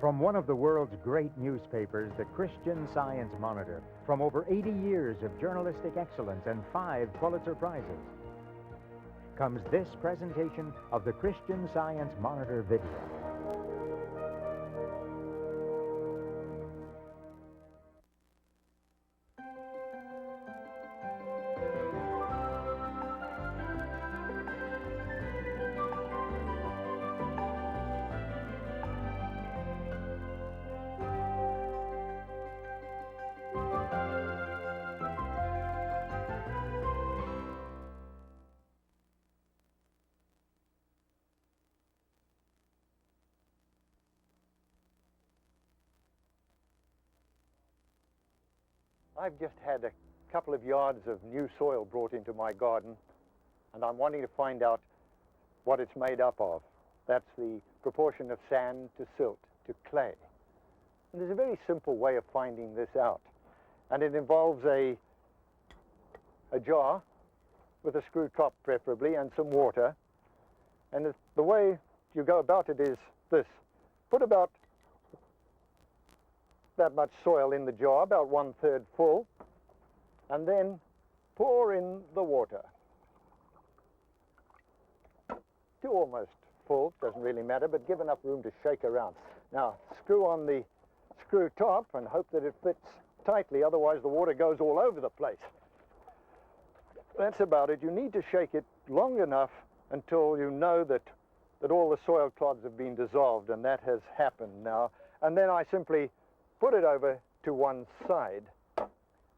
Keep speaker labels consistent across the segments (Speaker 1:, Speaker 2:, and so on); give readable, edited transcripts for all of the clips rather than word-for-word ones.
Speaker 1: From one of the world's great newspapers, the Christian Science Monitor, from over 80 years of journalistic excellence and 5 Pulitzer Prizes, comes this presentation of the Christian Science Monitor video.
Speaker 2: I've just had a couple of yards of new soil brought into my garden, and I'm wanting to find out what it's made up of. That's the proportion of sand to silt to clay. And there's a very simple way of finding this out, and it involves a jar with a screw top preferably and some water. And the way you go about it is this. Put about that much soil in the jar, about 1/3 full, and then pour in the water to almost full. Doesn't really matter, but give enough room to shake around. Now screw on the screw top and hope that it fits tightly, otherwise the water goes all over the place. That's about it. You need to shake it long enough until you know that all the soil clods have been dissolved, and that has happened now. And then I simply put it over to one side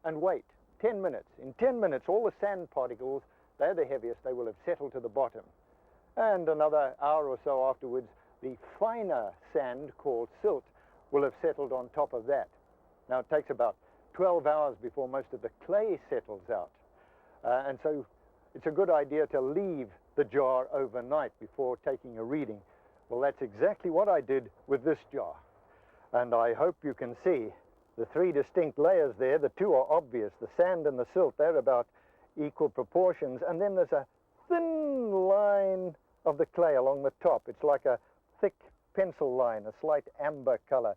Speaker 2: and wait 10 minutes. In 10 minutes, all the sand particles, they're the heaviest, they will have settled to the bottom. And another hour or so afterwards, the finer sand called silt will have settled on top of that. Now, it takes about 12 hours before most of the clay settles out. And so it's a good idea to leave the jar overnight before taking a reading. Well, that's exactly what I did with this jar. And I hope you can see the 3 distinct layers there. The 2 are obvious. The sand and the silt, they're about equal proportions. And then there's a thin line of the clay along the top. It's like a thick pencil line, a slight amber color.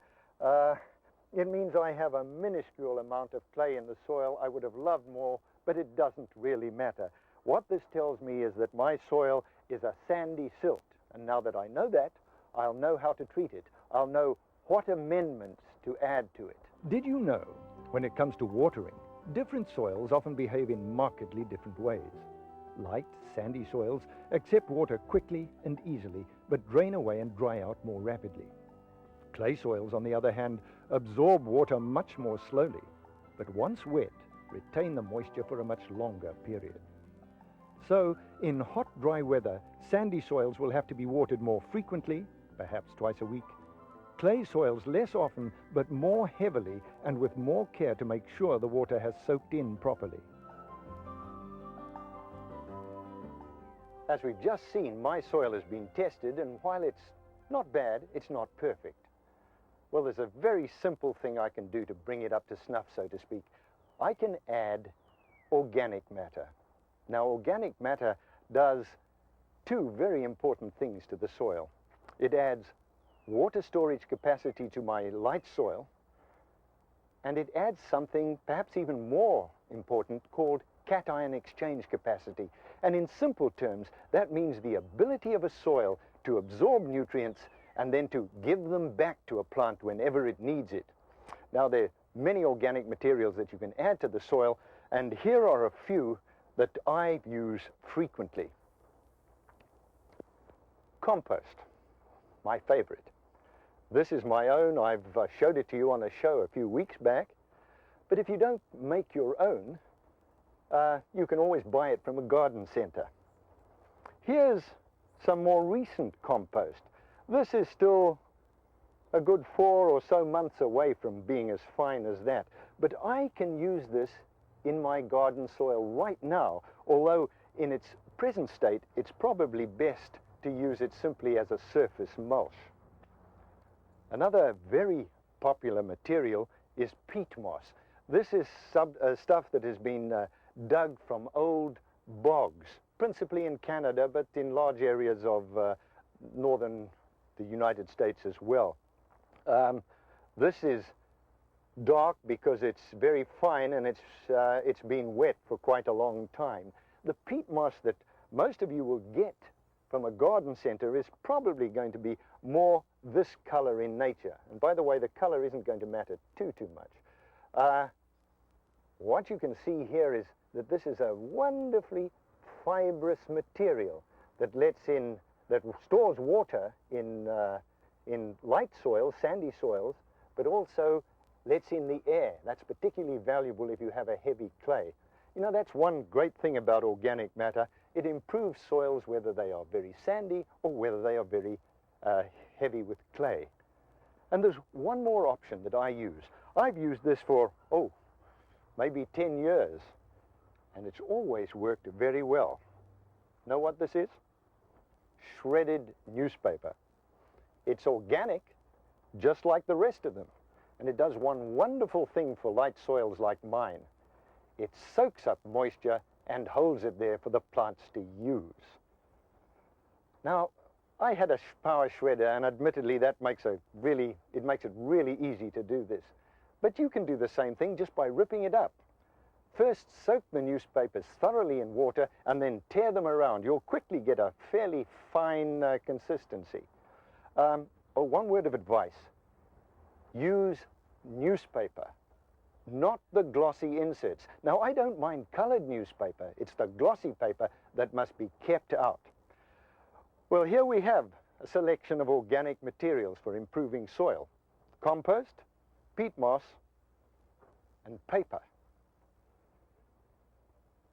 Speaker 2: It means I have a minuscule amount of clay in the soil. I would have loved more, but it doesn't really matter. What this tells me is that my soil is a sandy silt. And now that I know that, I'll know how to treat it. I'll know what amendments to add to it. Did you know, when it comes to watering, different soils often behave in markedly different ways? Light, sandy soils accept water quickly and easily, but drain away and dry out more rapidly. Clay soils, on the other hand, absorb water much more slowly, but once wet, retain the moisture for a much longer period. So, in hot, dry weather, sandy soils will have to be watered more frequently, perhaps twice a week. Clay soils less often, but more heavily and with more care to make sure the water has soaked in properly. As we've just seen, my soil has been tested, and while it's not bad, it's not perfect. Well, there's a very simple thing I can do to bring it up to snuff, so to speak. I can add organic matter. Now, organic matter does 2 very important things to the soil. It adds water storage capacity to my light soil, and it adds something perhaps even more important called cation exchange capacity. And in simple terms, that means the ability of a soil to absorb nutrients and then to give them back to a plant whenever it needs it. Now, there are many organic materials that you can add to the soil, and here are a few that I use frequently. Compost, my favorite. This is my own. I've showed it to you on a show a few weeks back. But if you don't make your own, you can always buy it from a garden center. Here's some more recent compost. This is still a good 4 or so months away from being as fine as that. But I can use this in my garden soil right now, although in its present state, it's probably best to use it simply as a surface mulch. Another very popular material is peat moss. This is stuff that has been dug from old bogs, principally in Canada, but in large areas of northern the United States as well. This is dark because it's very fine and it's been wet for quite a long time. The peat moss that most of you will get from a garden center is probably going to be more this color in nature. And by the way, the color isn't going to matter too much. What you can see here is that this is a wonderfully fibrous material that that stores water in light soils, sandy soils, but also lets in the air. That's particularly valuable if you have a heavy clay. You know, that's one great thing about organic matter. It improves soils whether they are very sandy or whether they are very heavy with clay. And there's one more option that I use. I've used this for, maybe 10 years, and it's always worked very well. Know what this is? Shredded newspaper. It's organic, just like the rest of them. And it does one wonderful thing for light soils like mine. It soaks up moisture and holds it there for the plants to use. Now, I had a power shredder, and admittedly that makes it really easy to do this. But you can do the same thing just by ripping it up. First, soak the newspapers thoroughly in water and then tear them around. You'll quickly get a fairly fine consistency. One word of advice. Use newspaper, not the glossy inserts. Now, I don't mind colored newspaper. It's the glossy paper that must be kept out. Well, here we have a selection of organic materials for improving soil. Compost, peat moss, and paper.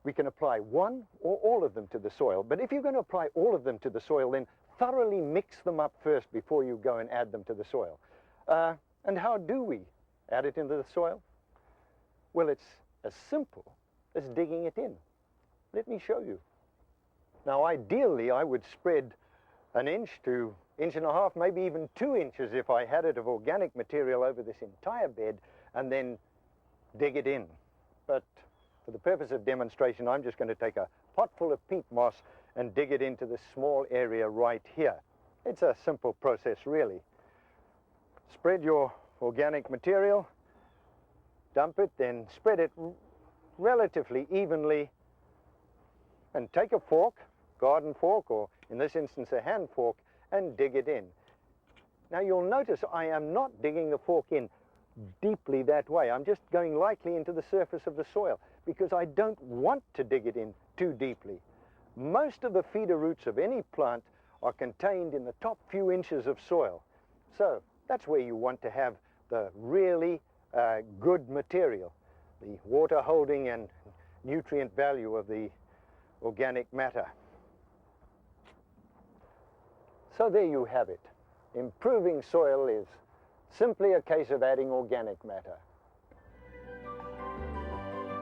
Speaker 2: We can apply one or all of them to the soil, but if you're going to apply all of them to the soil, then thoroughly mix them up first before you go and add them to the soil. And how do we add it into the soil? Well, it's as simple as digging it in. Let me show you. Now, ideally, I would spread 1 inch to 1.5 inches, maybe even 2 inches if I had it of organic material over this entire bed, and then dig it in. But for the purpose of demonstration, I'm just going to take a pot full of peat moss and dig it into this small area right here. It's a simple process, really. Spread your organic material, dump it, then spread it relatively evenly, and take a fork, garden fork, or in this instance a hand fork, and dig it in. Now you'll notice I am not digging the fork in deeply that way. I'm just going lightly into the surface of the soil because I don't want to dig it in too deeply. Most of the feeder roots of any plant are contained in the top few inches of soil. So that's where you want to have the really good material, the water holding and nutrient value of the organic matter. So there you have it. Improving soil is simply a case of adding organic matter.